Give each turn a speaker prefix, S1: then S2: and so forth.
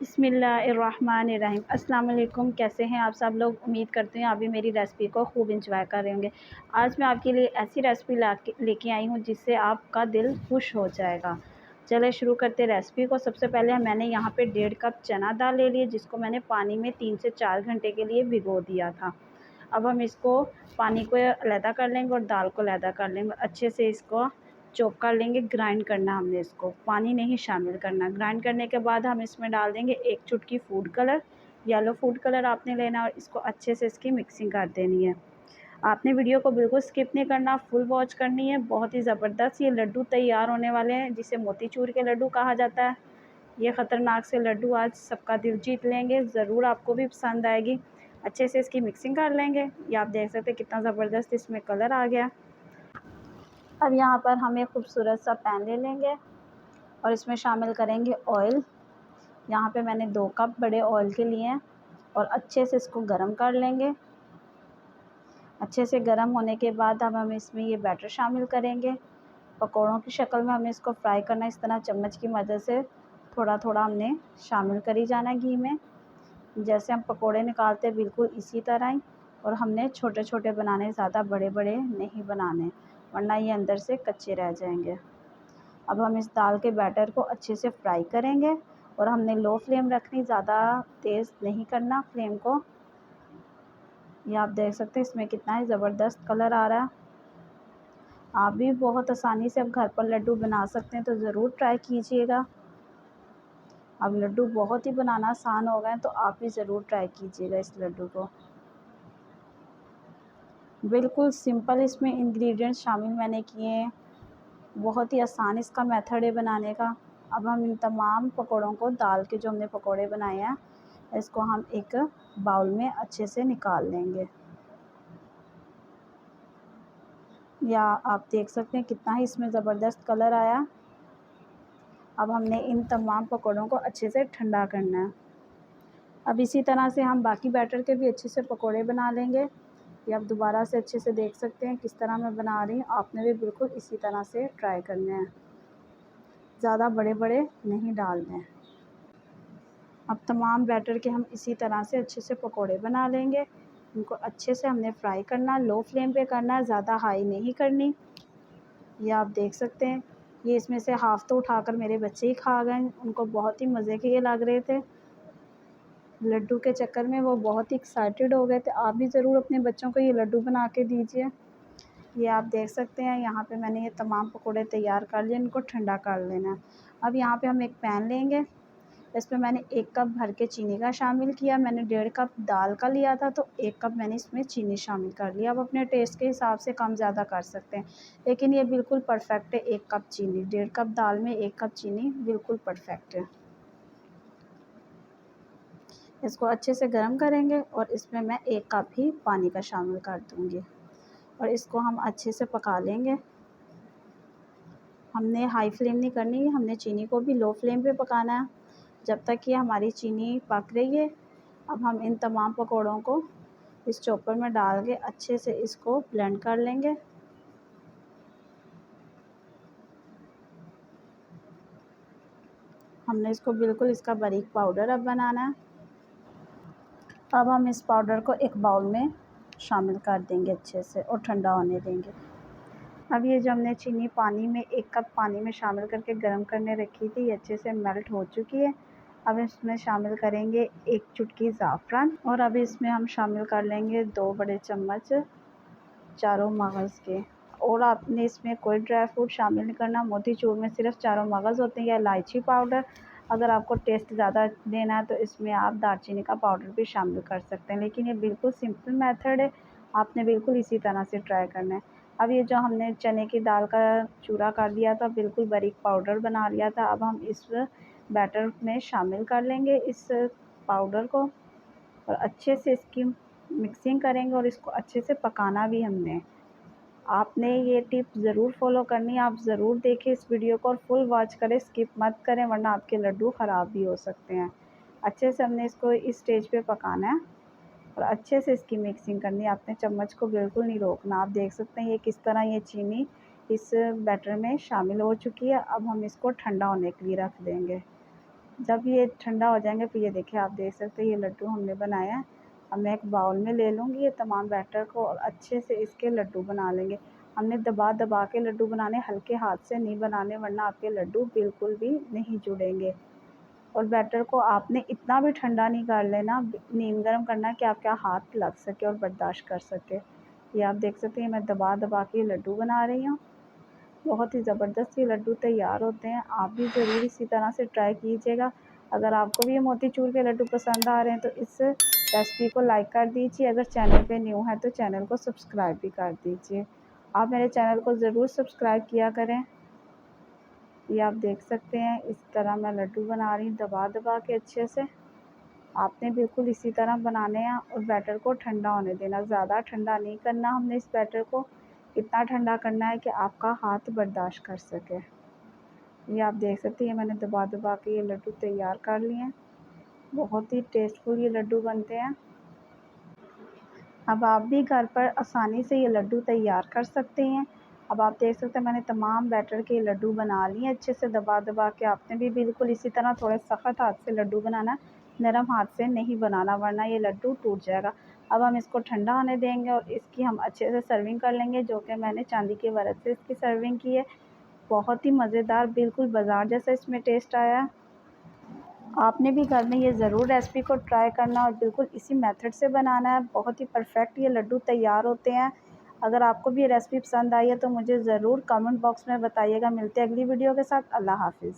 S1: बिस्मिल्लाहिर्रहमानिर्रहीम। अस्सलाम वालेकुम। कैसे हैं आप सब लोग? उम्मीद करते हैं आप भी मेरी रेसिपी को खूब इंजॉय कर रहे होंगे। आज मैं आपके लिए ऐसी रेसिपी लेके आई हूँ जिससे आपका दिल खुश हो जाएगा। चलिए शुरू करते रेसिपी को। सबसे पहले मैंने यहाँ पे 1.5 कप चना दाल ले लिए, जिसको मैंने पानी में 3 से 4 घंटे के लिए भिगो दिया था। अब हम इसको पानी को अलहदा कर लेंगे और दाल को अलहदा कर लेंगे। अच्छे से इसको चॉप कर लेंगे, ग्राइंड करना हमने इसको, पानी नहीं शामिल करना। ग्राइंड करने के बाद हम इसमें डाल देंगे 1 चुटकी food colour, yellow food colour आपने लेना और इसको अच्छे से इसकी मिक्सिंग कर देनी है। आपने वीडियो को बिल्कुल स्किप नहीं करना, फुल वॉच करनी है। बहुत ही ज़बरदस्त ये लड्डू तैयार होने वाले हैं, जिसे मोतीचूर के लड्डू कहा जाता है। ये ख़तरनाक से लड्डू आज सबका दिल जीत लेंगे, ज़रूर आपको भी पसंद आएगी। अच्छे से इसकी मिक्सिंग कर लेंगे। ये आप देख सकते हैं कितना ज़बरदस्त इसमें कलर आ गया। अब यहाँ पर हम एक खूबसूरत सा पैन ले लेंगे और इसमें शामिल करेंगे ऑयल। यहाँ पे मैंने 2 कप बड़े ऑयल के लिए हैं और अच्छे से इसको गरम कर लेंगे। अच्छे से गरम होने के बाद अब हम इसमें ये बैटर शामिल करेंगे। पकौड़ों की शक्ल में हमें इसको फ्राई करना, इस तरह चम्मच की मदद से थोड़ा थोड़ा हमने शामिल करी जाना घी में। जैसे हम पकोड़े निकालते हैं बिल्कुल इसी तरह ही, और हमने छोटे छोटे बनाने, ज़्यादा बड़े बड़े नहीं बनाने, वरना ये अंदर से कच्चे रह जाएंगे। अब हम इस दाल के बैटर को अच्छे से फ्राई करेंगे और हमने लो फ्लेम रखनी, ज़्यादा तेज़ नहीं करना फ्लेम को। ये आप देख सकते हैं इसमें कितना ही ज़बरदस्त कलर आ रहा है। आप भी बहुत आसानी से अब घर पर लड्डू बना सकते हैं, तो ज़रूर ट्राई कीजिएगा। अब लड्डू बहुत ही बनाना आसान हो गए हैं, तो आप भी ज़रूर ट्राई कीजिएगा इस लड्डू को। बिल्कुल सिंपल इसमें इंग्रेडिएंट्स शामिल मैंने किए हैं, बहुत ही आसान इसका मेथड है बनाने का। अब हम इन तमाम पकौड़ों को, दाल के जो हमने पकौड़े बनाए हैं, इसको हम एक बाउल में अच्छे से निकाल लेंगे। या आप देख सकते हैं कितना ही इसमें ज़बरदस्त कलर आया। अब हमने इन तमाम पकौड़ों को अच्छे से ठंडा करना है। अब इसी तरह से हम बाकी बैटर के भी अच्छे से पकौड़े बना लेंगे। ये आप दोबारा से अच्छे से देख सकते हैं किस तरह मैं बना रही हूँ। आपने भी बिल्कुल इसी तरह से ट्राई करने हैं, ज़्यादा बड़े बड़े नहीं डालने हैं। अब तमाम बैटर के हम इसी तरह से अच्छे से पकोड़े बना लेंगे। इनको अच्छे से हमने फ्राई करना, लो फ्लेम पे करना है, ज़्यादा हाई नहीं करनी। ये आप देख सकते हैं, ये इसमें से हाफ़ तो उठाकर मेरे बच्चे ही खा गए, उनको बहुत ही मज़े के ये लग रहे थे। लड्डू के चक्कर में वो बहुत ही एक्साइटेड हो गए थे। आप भी ज़रूर अपने बच्चों को ये लड्डू बना के दीजिए। ये आप देख सकते हैं यहाँ पे मैंने ये तमाम पकोड़े तैयार कर लिए, इनको ठंडा कर लेना है। अब यहाँ पे हम एक पैन लेंगे, इसमें मैंने 1 कप भर के चीनी का शामिल किया। मैंने 1.5 कप दाल का लिया था, तो 1 कप मैंने इसमें चीनी शामिल कर लिया। अब अपने टेस्ट के हिसाब से कम ज़्यादा कर सकते हैं, लेकिन ये बिल्कुल परफेक्ट है। 1 कप चीनी, 1.5 कप दाल में 1 कप चीनी बिल्कुल परफेक्ट है। इसको अच्छे से गर्म करेंगे और इसमें मैं 1 कप ही पानी का शामिल कर दूँगी और इसको हम अच्छे से पका लेंगे। हमने हाई फ्लेम नहीं करनी, हमने चीनी को भी लो फ्लेम पे पकाना है जब तक कि हमारी चीनी पक रही है। अब हम इन तमाम पकौड़ों को इस चॉपर में डाल के अच्छे से इसको ब्लेंड कर लेंगे। हमने इसको बिल्कुल इसका बारीक पाउडर अब बनाना है। अब हम इस पाउडर को एक बाउल में शामिल कर देंगे अच्छे से और ठंडा होने देंगे। अब ये जो हमने चीनी पानी में 1 कप पानी में शामिल करके गर्म करने रखी थी, ये अच्छे से मेल्ट हो चुकी है। अब इसमें शामिल करेंगे 1 चुटकी ज़ाफ़रान और अब इसमें हम शामिल कर लेंगे 2 बड़े चम्मच चारों मगज़ के। और आपने इसमें कोई ड्राई फ्रूट शामिल नहीं करना, मोतीचूर में सिर्फ चारों मगज़ होते हैं या इलायची पाउडर। अगर आपको टेस्ट ज़्यादा देना है तो इसमें आप दालचीनी का पाउडर भी शामिल कर सकते हैं, लेकिन ये बिल्कुल सिंपल मेथड है, आपने बिल्कुल इसी तरह से ट्राई करना है। अब ये जो हमने चने की दाल का चूरा कर लिया था, बिल्कुल बारीक पाउडर बना लिया था, अब हम इस बैटर में शामिल कर लेंगे इस पाउडर को और अच्छे से इसकी मिक्सिंग करेंगे और इसको अच्छे से पकाना भी हमने। आपने ये टिप ज़रूर फ़ॉलो करनी है, आप ज़रूर देखें इस वीडियो को और फुल वॉच करें, स्किप मत करें, वरना आपके लड्डू ख़राब भी हो सकते हैं। अच्छे से हमने इसको इस स्टेज पे पकाना है और अच्छे से इसकी मिक्सिंग करनी है। आपने चम्मच को बिल्कुल नहीं रोकना। आप देख सकते हैं ये किस तरह ये चीनी इस बैटर में शामिल हो चुकी है। अब हम इसको ठंडा होने के लिए रख देंगे। जब ये ठंडा हो जाएंगे फिर ये देखिए, आप देख सकते हैं ये लड्डू हमने बनाया है। अब मैं एक बाउल में ले लूँगी ये तमाम बैटर को और अच्छे से इसके लड्डू बना लेंगे। हमने दबा दबा के लड्डू बनाने, हल्के हाथ से नहीं बनाने, वरना आपके लड्डू बिल्कुल भी नहीं जुड़ेंगे। और बैटर को आपने इतना भी ठंडा नहीं कर लेना, नीम गर्म करना है कि आपका हाथ लग सके और बर्दाश्त कर सके। ये आप देख सकते हैं मैं दबा दबा के लड्डू बना रही हूँ। बहुत ही ज़बरदस्त ये लड्डू तैयार होते हैं। आप भी ज़रूर इसी तरह से ट्राई कीजिएगा। अगर आपको भी ये मोतीचूर के लड्डू पसंद आ रहे हैं तो इस रेसिपी को लाइक कर दीजिए। अगर चैनल पे न्यू है तो चैनल को सब्सक्राइब भी कर दीजिए। आप मेरे चैनल को ज़रूर सब्सक्राइब किया करें। ये आप देख सकते हैं इस तरह मैं लड्डू बना रही हूँ दबा दबा के अच्छे से। आपने बिल्कुल इसी तरह बनाने हैं और बैटर को ठंडा होने देना। ज़्यादा ठंडा नहीं करना हमने इस बैटर को, इतना ठंडा करना है कि आपका हाथ बर्दाश्त कर सके। ये आप देख सकते हैं मैंने दबा दबा के ये लड्डू तैयार कर लिए हैं। बहुत ही टेस्टफुल ये लड्डू बनते हैं। अब आप भी घर पर आसानी से ये लड्डू तैयार कर सकते हैं। अब आप देख सकते हैं मैंने तमाम बैटर के लड्डू बना लिए अच्छे से दबा दबा के। आपने भी बिल्कुल इसी तरह थोड़े सख्त हाथ से लड्डू बनाना, नरम हाथ से नहीं बनाना, वरना ये लड्डू टूट जाएगा। अब हम इसको ठंडा होने देंगे और इसकी हम अच्छे से सर्विंग कर लेंगे, जो कि मैंने चांदी के बर्तन से इसकी सर्विंग की है। बहुत ही मज़ेदार, बिल्कुल बाज़ार जैसा इसमें टेस्ट आया। आपने भी घर में ये ज़रूर रेसिपी को ट्राई करना और बिल्कुल इसी मेथड से बनाना है। बहुत ही परफेक्ट ये लड्डू तैयार होते हैं। अगर आपको भी ये रेसिपी पसंद आई है तो मुझे ज़रूर कमेंट बॉक्स में बताइएगा। मिलते हैं अगली वीडियो के साथ। अल्लाह हाफ़िज़।